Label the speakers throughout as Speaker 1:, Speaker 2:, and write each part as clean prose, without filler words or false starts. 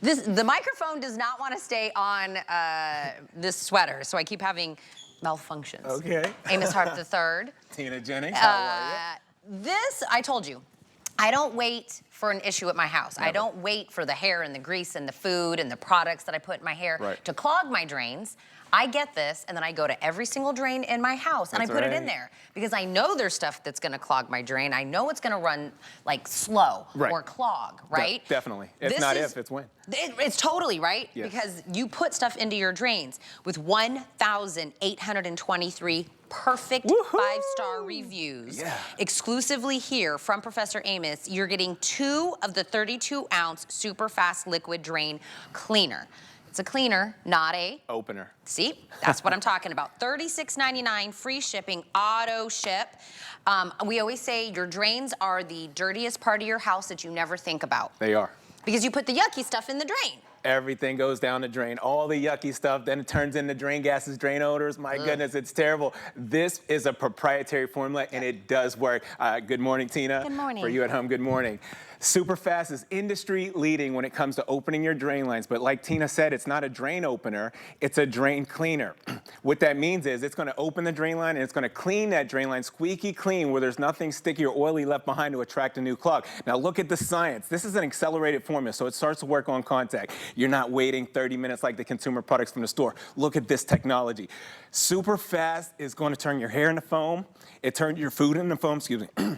Speaker 1: The microphone does not want to stay on this sweater, so I keep having malfunctions.
Speaker 2: Okay.
Speaker 1: Amos 32oz.
Speaker 2: Tina Jennings, how are you?
Speaker 1: This, I told you, I don't wait for an issue at my house.
Speaker 2: Never.
Speaker 1: I don't wait for the hair and the grease and the food and the products that I put in my hair to clog my drains. I get this, and then I go to every single drain in my house, and I put it in there. Because I know there's stuff that's gonna clog my drain. I know it's gonna run like slow or clog, right?
Speaker 2: Definitely. It's not if, it's when.
Speaker 1: It's totally, right?
Speaker 2: Yes.
Speaker 1: Because you put stuff into your drains with 1,823 perfect 5-star reviews. Exclusively here from Professor Amos, you're getting 2 of the 32-ounce SuperFast liquid drain cleaner. It's a cleaner, not a
Speaker 2: opener.
Speaker 1: See, that's what I'm talking about. $36.99, free shipping, auto ship. We always say your drains are the dirtiest part of your house that you never think about.
Speaker 2: They are.
Speaker 1: Because you put the yucky stuff in the drain.
Speaker 2: Everything goes down the drain, all the yucky stuff, then it turns into drain gases, drain odors. My goodness, it's terrible. This is a proprietary formula, and it does work. Good morning, Tina.
Speaker 1: Good morning.
Speaker 2: For you at home, good morning. SuperFast is industry leading when it comes to opening your drain lines, but like Tina said, it's not a drain opener, it's a drain cleaner. What that means is it's gonna open the drain line and it's gonna clean that drain line squeaky clean where there's nothing sticky or oily left behind to attract a new clog. Now look at the science. This is an accelerated formula, so it starts to work on contact. You're not waiting 30 minutes like the consumer products from the store. Look at this technology. SuperFast is gonna turn your hair into foam, it turns your food into foam, excuse me.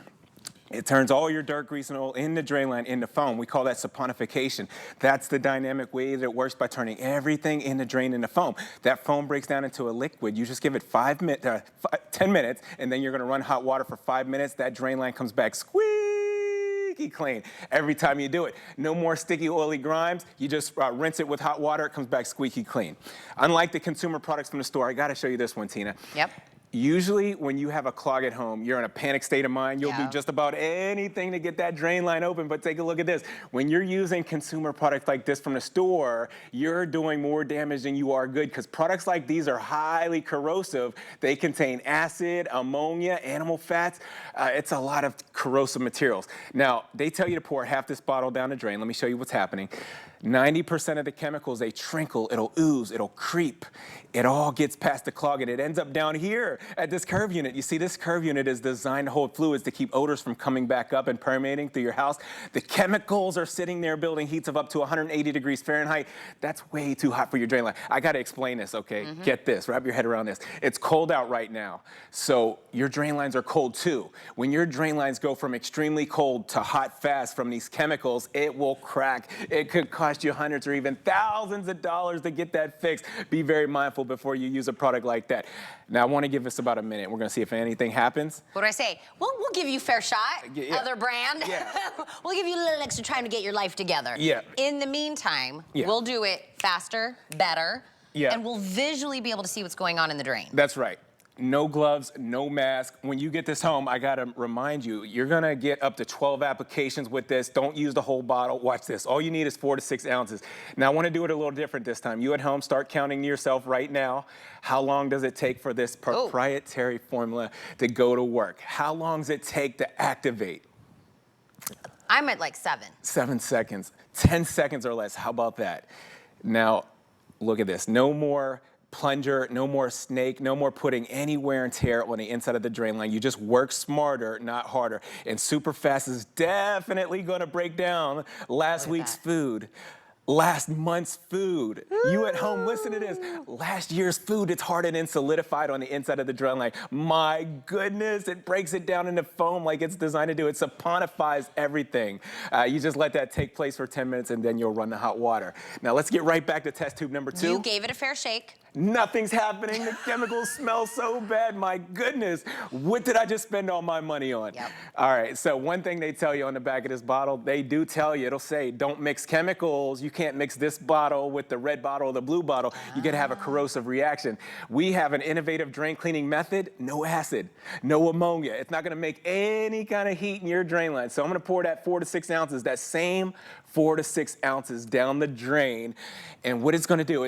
Speaker 2: It turns all your dirt, grease, and oil in the drain line into foam. We call that saponification. That's the dynamic way that it works by turning everything in the drain into foam. That foam breaks down into a liquid. You just give it 10 minutes, and then you're gonna run hot water for 5 minutes. That drain line comes back squeaky clean every time you do it. No more sticky, oily grimes. You just rinse it with hot water. It comes back squeaky clean. Unlike the consumer products from the store, I gotta show you this one, Tina.
Speaker 1: Yep.
Speaker 2: Usually when you have a clog at home, you're in a panic state of mind. You'll do just about anything to get that drain line open, but take a look at this. When you're using consumer products like this from the store, you're doing more damage than you are good because products like these are highly corrosive. They contain acid, ammonia, animal fats. It's a lot of corrosive materials. Now, they tell you to pour half this bottle down the drain. Let me show you what's happening. 90% of the chemicals, they trickle, it'll ooze, it'll creep. It all gets past the clog and it ends up down here at this curve unit. You see, this curve unit is designed to hold fluids to keep odors from coming back up and permeating through your house. The chemicals are sitting there building heats of up to 180 degrees Fahrenheit. That's way too hot for your drain line. I gotta explain this, okay? Get this, wrap your head around this. It's cold out right now, so your drain lines are cold too. When your drain lines go from extremely cold to hot fast from these chemicals, it will crack. It could cost you hundreds or even thousands of dollars to get that fixed. Be very mindful before you use a product like that. Now, I want to give us about a minute. We're going to see if anything happens.
Speaker 1: What do I say? We'll give you fair shot, other brand. We'll give you a little extra time to get your life together. In the meantime, we'll do it faster, better, and we'll visually be able to see what's going on in the drain.
Speaker 2: That's right. No gloves, no mask. When you get this home, I gotta remind you, you're gonna get up to 12 applications with this. Don't use the whole bottle. Watch this. All you need is 4 to 6 ounces. Now, I wanna do it a little different this time. You at home, start counting to yourself right now. How long does it take for this proprietary formula to go to work? How long does it take to activate?
Speaker 1: I'm at like 7.
Speaker 2: 7 seconds, 10 seconds or less. How about that? Now, look at this. No more plunger, no more snake, no more putting any wear and tear on the inside of the drain line. You just work smarter, not harder. And SuperFast is definitely gonna break down last week's food, last month's food. You at home, listen to this. Last year's food, it's hardened and solidified on the inside of the drain line. My goodness, it breaks it down into foam like it's designed to do. It saponifies everything. You just let that take place for 10 minutes and then you'll run the hot water. Now let's get right back to test tube number 2.
Speaker 1: You gave it a fair shake.
Speaker 2: Nothing's happening. The chemicals smell so bad. My goodness. What did I just spend all my money on? All right, so one thing they tell you on the back of this bottle, they do tell you, it'll say, don't mix chemicals. You can't mix this bottle with the red bottle or the blue bottle. You're gonna have a corrosive reaction. We have an innovative drain cleaning method, no acid, no ammonia. It's not gonna make any kind of heat in your drain line. So I'm gonna pour that 4 to 6 ounces, that same 4 to 6 ounces down the drain. And what it's gonna do,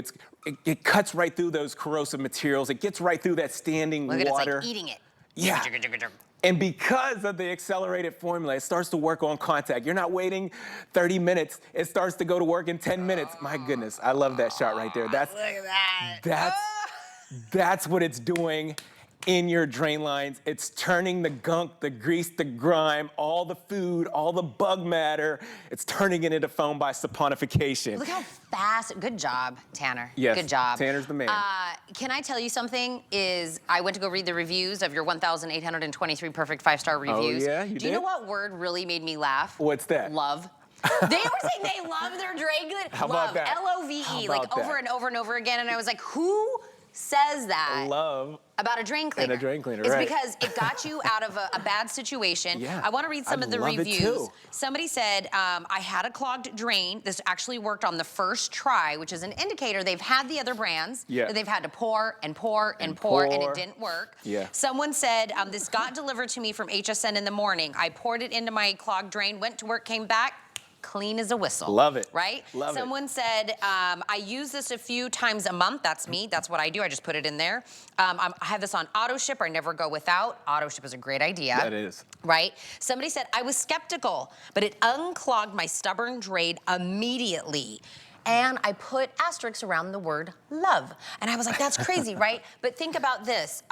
Speaker 2: it cuts right through those corrosive materials. It gets right through that standing water.
Speaker 1: Look at it, it's like eating it.
Speaker 2: And because of the accelerated formula, it starts to work on contact. You're not waiting 30 minutes. It starts to go to work in 10 minutes. My goodness, I love that shot right there.
Speaker 1: Look at that.
Speaker 2: That's what it's doing in your drain lines. It's turning the gunk, the grease, the grime, all the food, all the bug matter. It's turning it into foam by saponification.
Speaker 1: Look how fast. Good job, Tanner.
Speaker 2: Yes,
Speaker 1: good job.
Speaker 2: Tanner's the man.
Speaker 1: Can I tell you something? I went to go read the reviews of your 1,823 perfect 5-star reviews.
Speaker 2: Oh, yeah? You
Speaker 1: Do you know what word really made me laugh?
Speaker 2: What's that?
Speaker 1: Love. They were saying they love their drain cleaner.
Speaker 2: How about that?
Speaker 1: L-O-V-E, like over and over and over again. And I was like, who says that?
Speaker 2: Love.
Speaker 1: About a drain cleaner.
Speaker 2: And a drain cleaner,
Speaker 1: it's
Speaker 2: right.
Speaker 1: because it got you out of a bad situation.
Speaker 2: Yeah.
Speaker 1: I want to read some of the
Speaker 2: love
Speaker 1: reviews.
Speaker 2: It too.
Speaker 1: Somebody said, I had a clogged drain. This actually worked on the first try, which is an indicator they've had the other brands.
Speaker 2: Yeah.
Speaker 1: That they've had to pour and pour and pour, and it didn't work.
Speaker 2: Yeah.
Speaker 1: Someone said, this got delivered to me from HSN in the morning. I poured it into my clogged drain, went to work, came back, clean as a whistle.
Speaker 2: Love it.
Speaker 1: Right?
Speaker 2: Love it.
Speaker 1: Someone said, I use this a few times a month. That's me. That's what I do. I just put it in there. I have this on auto ship. I never go without. Auto ship is a great idea.
Speaker 2: That is.
Speaker 1: Right? Somebody said, I was skeptical, but it unclogged my stubborn drain immediately. And I put asterisks around the word love. And I was like, that's crazy, right? But think about this.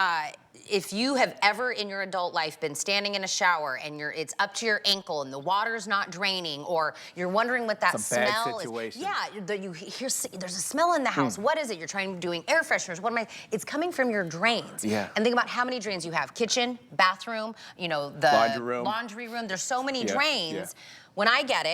Speaker 1: If you have ever in your adult life been standing in a shower and it's up to your ankle and the water's not draining, or you're wondering what that
Speaker 2: it's a bad
Speaker 1: smell
Speaker 2: situation.
Speaker 1: is. Yeah, you hear there's a smell in the house. What is it? You're doing air fresheners. It's coming from your drains.
Speaker 2: Yeah.
Speaker 1: And think about how many drains you have. Kitchen, bathroom, the laundry room. There's so many drains.
Speaker 2: Yeah.
Speaker 1: When I get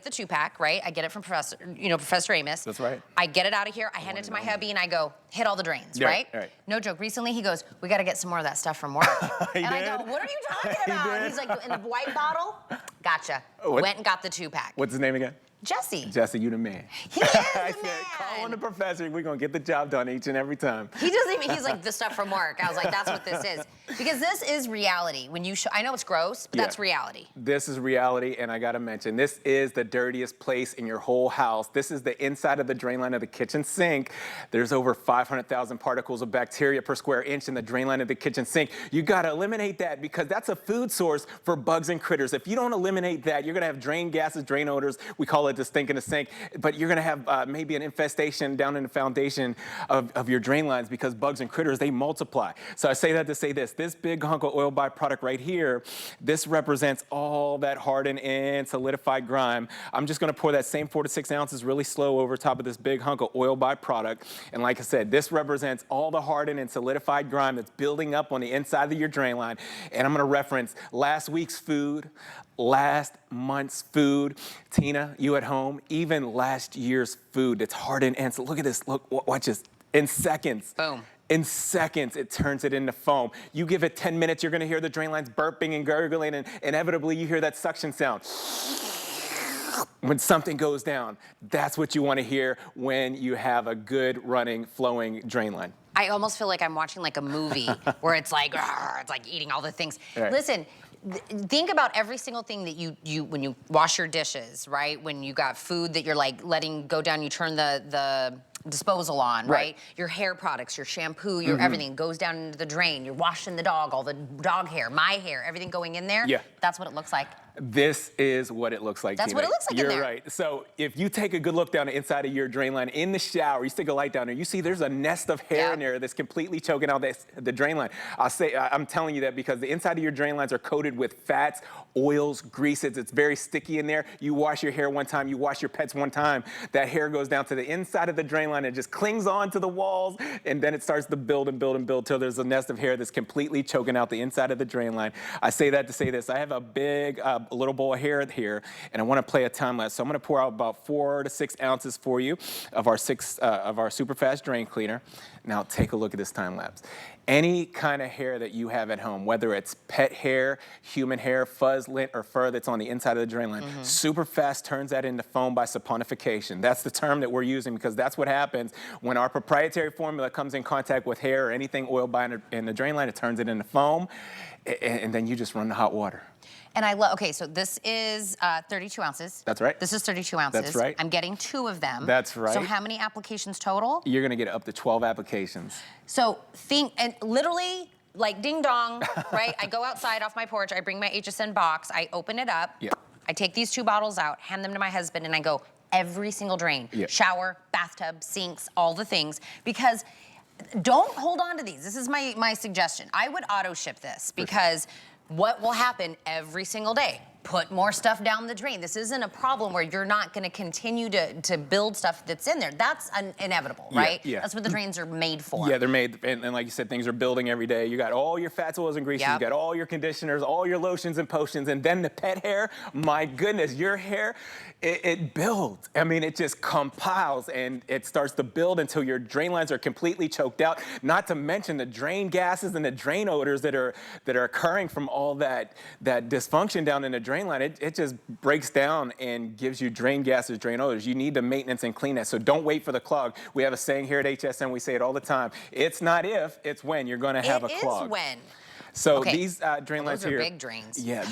Speaker 1: the 2-pack, right? I get it from Professor Amos.
Speaker 2: That's right.
Speaker 1: I get it out of here, I hand it to my hubby, and I go, hit all the drains, right?
Speaker 2: Right.
Speaker 1: No joke. Recently, he goes, we got to get some more of that stuff from work.
Speaker 2: He
Speaker 1: and
Speaker 2: did?
Speaker 1: I go, what are you talking about? He's like, in the white bottle? Gotcha.
Speaker 2: What?
Speaker 1: Went and got the 2-pack.
Speaker 2: What's his name again?
Speaker 1: Jesse.
Speaker 2: Jesse, you the man.
Speaker 1: He is
Speaker 2: I
Speaker 1: the
Speaker 2: said,
Speaker 1: man.
Speaker 2: call on the professor. We're going to get the job done each and every time.
Speaker 1: He doesn't even, he's like, the stuff from work. I was like, that's what this is. Because this is reality. When you I know it's gross, but that's reality.
Speaker 2: This is reality, and I got to mention, this is the dirtiest place in your whole house. This is the inside of the drain line of the kitchen sink. There's over 500,000 particles of bacteria per square inch in the drain line of the kitchen sink. You got to eliminate that because that's a food source for bugs and critters. If you don't eliminate that, you're going to have drain gases, drain odors. We call it the stink in the sink. But you're going to have maybe an infestation down in the foundation of your drain lines because bugs and critters, they multiply. So I say that to say this. This big hunk of oil byproduct right here, this represents all that hardened and solidified grime. I'm just going to pour that same 4 to 6 ounces really slow over top of this big hunk of oil byproduct. And like I said, this represents all the hardened and solidified grime that's building up on the inside of your drain line. And I'm going to reference last week's food, last month's food. Tina, you at home, even last year's food that's hardened. And so look at this. Look, watch this. In seconds.
Speaker 1: Boom.
Speaker 2: In seconds, it turns it into foam. You give it 10 minutes, you're gonna hear the drain lines burping and gurgling, and inevitably you hear that suction sound. When something goes down, that's what you wanna hear when you have a good running, flowing drain line.
Speaker 1: I almost feel like I'm watching like a movie where it's like eating all the things.
Speaker 2: Right.
Speaker 1: Listen, think about every single thing that you when you wash your dishes, right? When you got food that you're like letting go down, you turn the disposal on, right? Your hair products, your shampoo, your everything goes down into the drain. You're washing the dog, all the dog hair, my hair, everything going in there.
Speaker 2: Yeah.
Speaker 1: That's what it looks like.
Speaker 2: This is what it looks like,
Speaker 1: That's
Speaker 2: Tina.
Speaker 1: what it looks like in
Speaker 2: You're
Speaker 1: there.
Speaker 2: right. So if you take a good look down the inside of your drain line in the shower, you stick a light down there, you see there's a nest of hair in there that's completely choking out the drain line. I'm telling you that because the inside of your drain lines are coated with fats, oils, greases. It's very sticky in there. You wash your hair one time, you wash your pets one time, that hair goes down to the inside of the drain line and just clings on to the walls, and then it starts to build and build and build till there's a nest of hair that's completely choking out the inside of the drain line. I say that to say this. I have a big little bowl of hair here, and I want to play a time lapse. So I'm going to pour out about 4 to 6 ounces for you of our SuperFast drain cleaner. Now take a look at this time lapse. Any kind of hair that you have at home, whether it's pet hair, human hair, fuzz, lint, or fur that's on the inside of the drain line, SuperFast turns that into foam by saponification. That's the term that we're using because that's what happens when our proprietary formula comes in contact with hair or anything oiled by in the drain line. It turns it into foam, and then you just run the hot water.
Speaker 1: And I love, okay, so this is 32 ounces.
Speaker 2: That's right.
Speaker 1: This is 32 ounces.
Speaker 2: That's right.
Speaker 1: I'm getting 2 of them.
Speaker 2: That's right.
Speaker 1: So how many applications total?
Speaker 2: You're gonna get up to 12 applications.
Speaker 1: So and literally, like ding dong, right? I go outside off my porch, I bring my HSN box, I open it up, I take these 2 bottles out, hand them to my husband, and I go every single drain, shower, bathtub, sinks, all the things, because don't hold on to these. This is my suggestion. I would auto ship this because what will happen every single day? Put more stuff down the drain. This isn't a problem where you're not going to continue to build stuff that's in there. That's inevitable, right? That's what the drains are made for.
Speaker 2: Yeah, they're made, and like you said, things are building every day. You got all your fats, oils, and greases. You got all your conditioners, all your lotions and potions, and then the pet hair. My goodness, your hair, it builds. I mean, it just compiles, and it starts to build until your drain lines are completely choked out. Not to mention the drain gases and the drain odors that are occurring from all that dysfunction down in the drain line. It just breaks down and gives you drain gases, drain odors. You need to maintenance and clean that. So don't wait for the clog. We have a saying here at HSN, we say it all the time. It's not if, it's when you're going to have a clog.
Speaker 1: It is when.
Speaker 2: So these drain lines
Speaker 1: those
Speaker 2: here.
Speaker 1: are big drains.
Speaker 2: Yeah,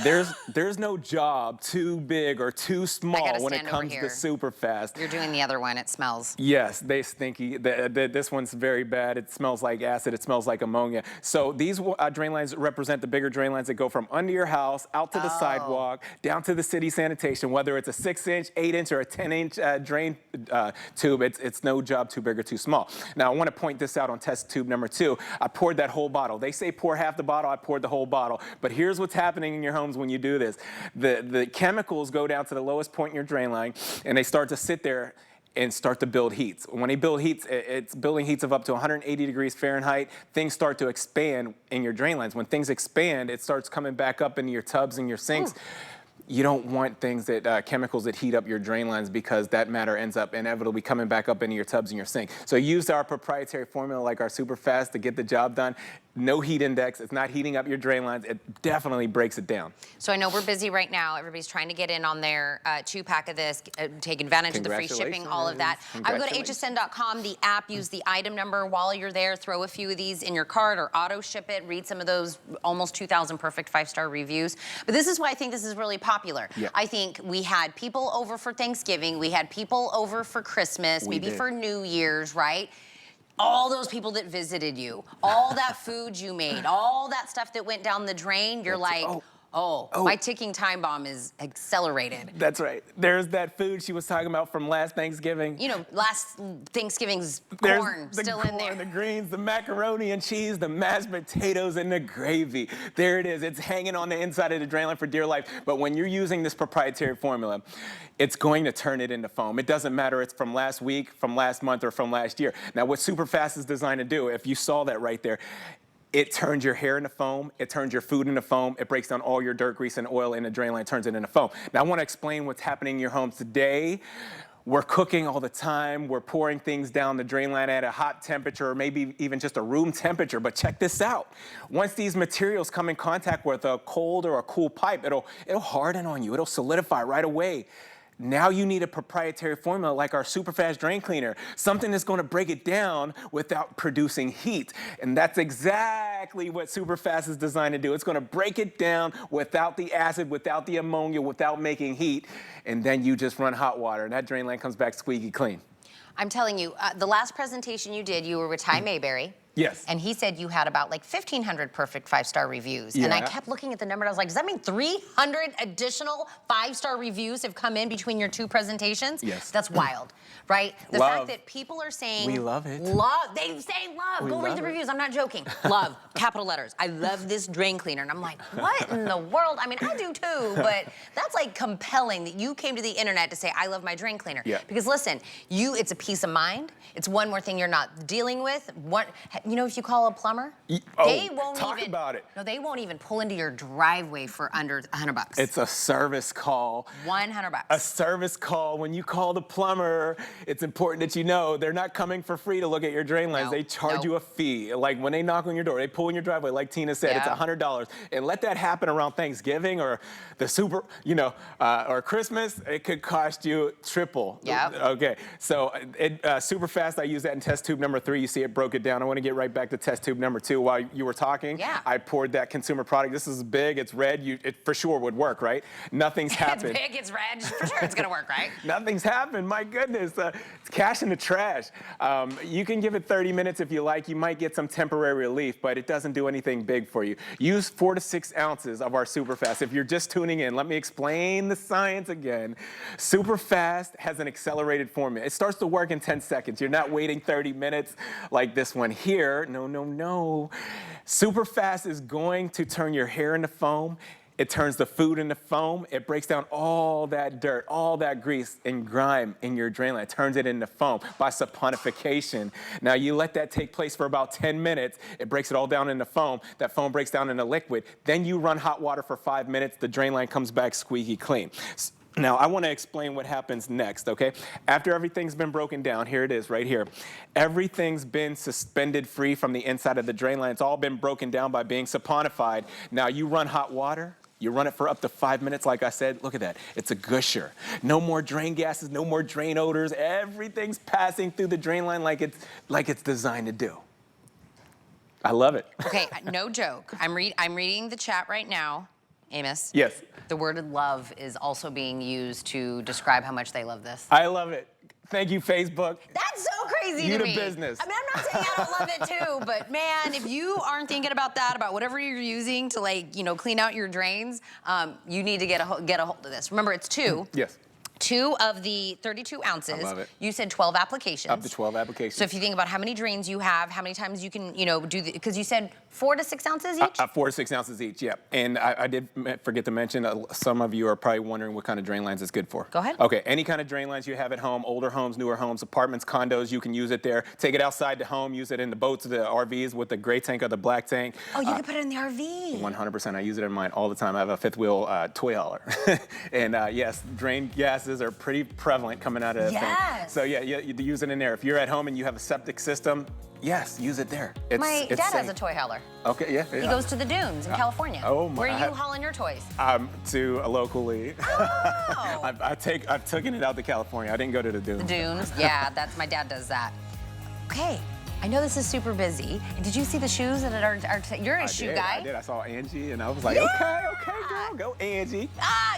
Speaker 2: there's no job too big or too small when it comes to SuperFast.
Speaker 1: You're doing the other one. It smells.
Speaker 2: Yes, they stinky. This one's very bad. It smells like acid. It smells like ammonia. So these drain lines represent the bigger drain lines that go from under your house out to the sidewalk, down to the city sanitation. Whether it's a 6-inch, 8-inch, or a 10-inch drain tube, it's no job too big or too small. Now I want to point this out on test tube number 2. I poured that whole bottle. They say pour half the bottle. I poured the whole bottle. But here's what's happening in your homes when you do this. The chemicals go down to the lowest point in your drain line, and they start to sit there and start to build heats. When they build heats, it's building heats of up to 180 degrees Fahrenheit. Things start to expand in your drain lines. When things expand, it starts coming back up into your tubs and your sinks. You don't want things that, chemicals that heat up your drain lines, because that matter ends up inevitably coming back up into your tubs and your sink. So use our proprietary formula like our SuperFast to get the job done. No heat index. It's not heating up your drain lines. It definitely breaks it down.
Speaker 1: So I know we're busy right now. Everybody's trying to get in on their 2-pack of this, take advantage of the free shipping, all of that. I would go to hsn.com, the app, use the item number while you're there, throw a few of these in your cart or auto ship it, read some of those almost 2,000 perfect 5-star reviews. But this is why I think this is really popular. I think we had people over for Thanksgiving, we had people over for Christmas, maybe for New Year's, right? All those people that visited you, all that food you made, all that stuff that went down the drain, you're like, my ticking time bomb is accelerated.
Speaker 2: That's right. There's that food she was talking about from last Thanksgiving.
Speaker 1: You know, last Thanksgiving's corn still in there.
Speaker 2: The greens, the macaroni and cheese, the mashed potatoes, and the gravy. There it is. It's hanging on the inside of the drain line for dear life. But when you're using this proprietary formula, it's going to turn it into foam. It doesn't matter it's from last week, from last month, or from last year. Now, what SuperFast is designed to do, if you saw that right there, it turns your hair into foam, it turns your food into foam, it breaks down all your dirt, grease, and oil in the drain line, turns it into foam. Now, I want to explain what's happening in your homes today. We're cooking all the time. We're pouring things down the drain line at a hot temperature, or maybe even just a room temperature. But check this out. Once these materials come in contact with a cold or a cool pipe, it'll harden on you. It'll solidify right away. Now you need a proprietary formula like our SuperFast drain cleaner, something that's going to break it down without producing heat. And that's exactly what SuperFast is designed to do. It's going to break it down without the acid, without the ammonia, without making heat. And then you just run hot water, and that drain line comes back squeaky clean.
Speaker 1: I'm telling you, the last presentation you did, you were with Ty Mayberry.
Speaker 2: Yes.
Speaker 1: And he said you had about like 1,500 perfect 5-star reviews. And I kept looking at the number and I was like, does that mean 300 additional 5-star reviews have come in between your 2 presentations?
Speaker 2: Yes.
Speaker 1: That's wild, right? The fact that people are saying...
Speaker 2: We love it.
Speaker 1: Love. They say love. Go read the reviews. I'm not joking. Love. Capital letters. I love this drain cleaner. And I'm like, what in the world? I mean, I do too, but that's like compelling that you came to the internet to say, I love my drain cleaner. Because listen, it's a peace of mind. It's one more thing you're not dealing with. You know, if you call a plumber, they won't
Speaker 2: talk about it.
Speaker 1: No, they won't even pull into your driveway for under $100.
Speaker 2: It's a service call.
Speaker 1: $100.
Speaker 2: A service call. When you call the plumber, it's important that you know they're not coming for free to look at your drain lines. They charge you a fee. Like when they knock on your door, they pull in your driveway, like Tina said, it's $100. And let that happen around Thanksgiving or the or Christmas, it could cost you triple. Okay, so SuperFast, I use that in test tube number 3. You see it broke it down. I want to get right back to test tube number 2 while you were talking.
Speaker 1: Yeah.
Speaker 2: I poured that consumer product. This is big, it's red, it for sure would work, right? Nothing's happened.
Speaker 1: It's big, it's red, for sure it's gonna work, right?
Speaker 2: Nothing's happened, my goodness. It's cash in the trash. You can give it 30 minutes if you like. You might get some temporary relief, but it doesn't do anything big for you. Use 4 to 6 ounces of our SuperFast. If you're just tuning in, let me explain the science again. SuperFast has an accelerated formula. It starts to work in 10 seconds. You're not waiting 30 minutes like this one here. No, no, no. SuperFast is going to turn your hair into foam. It turns the food into foam. It breaks down all that dirt, all that grease and grime in your drain line. It turns it into foam by saponification. Now you let that take place for about 10 minutes. It breaks it all down into foam. That foam breaks down into liquid. Then you run hot water for 5 minutes. The drain line comes back squeaky clean. Now, I want to explain what happens next, okay? After everything's been broken down, here it is right here. Everything's been suspended free from the inside of the drain line. It's all been broken down by being saponified. Now, you run hot water. You run it for up to 5 minutes, like I said. Look at that. It's a gusher. No more drain gases, no more drain odors. Everything's passing through the drain line like it's designed to do. I love it.
Speaker 1: Okay, no joke. I'm reading the chat right now, Amos.
Speaker 2: Yes.
Speaker 1: The word love is also being used to describe how much they love this.
Speaker 2: I love it. Thank you, Facebook.
Speaker 1: That's so crazy to me.
Speaker 2: You the business.
Speaker 1: I mean, I'm not saying I don't love it too, but man, if you aren't thinking about that, about whatever you're using to, like, you know, clean out your drains, you need to get a hold of this. Remember, it's 2.
Speaker 2: Yes.
Speaker 1: 2 of the 32 ounces.
Speaker 2: I love it.
Speaker 1: You said 12 applications.
Speaker 2: Up to 12 applications.
Speaker 1: So if you think about how many drains you have, how many times you can, you know, do the, because you said 4 to 6 ounces each?
Speaker 2: 4 to 6 ounces each, yeah. And I did forget to mention, some of you are probably wondering what kind of drain lines it's good for.
Speaker 1: Go ahead.
Speaker 2: Okay, any kind of drain lines you have at home, older homes, newer homes, apartments, condos, you can use it there. Take it outside the home, use it in the boats, the RVs with the gray tank or the black tank.
Speaker 1: Oh, you can put it in the RV.
Speaker 2: 100%, I use it in mine all the time. I have a fifth wheel toy hauler. And yes, drain gases are pretty prevalent coming out of that thing. So yeah, you use it in there. If you're at home and you have a septic system, yes, use it there.
Speaker 1: My dad has a toy hauler.
Speaker 2: Okay, yeah.
Speaker 1: He goes to the dunes in California.
Speaker 2: Oh my!
Speaker 1: Where are you hauling your toys?
Speaker 2: To a locally.
Speaker 1: Oh.
Speaker 2: I've taken it out to California. I didn't go to the dunes.
Speaker 1: The dunes, yeah, that's my dad does that. Okay, I know this is super busy. Did you see the shoes that are you're a shoe guy?
Speaker 2: I did. I saw Angie and I was like, okay, girl, go Angie.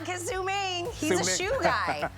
Speaker 1: Kasuming, he's a shoe guy.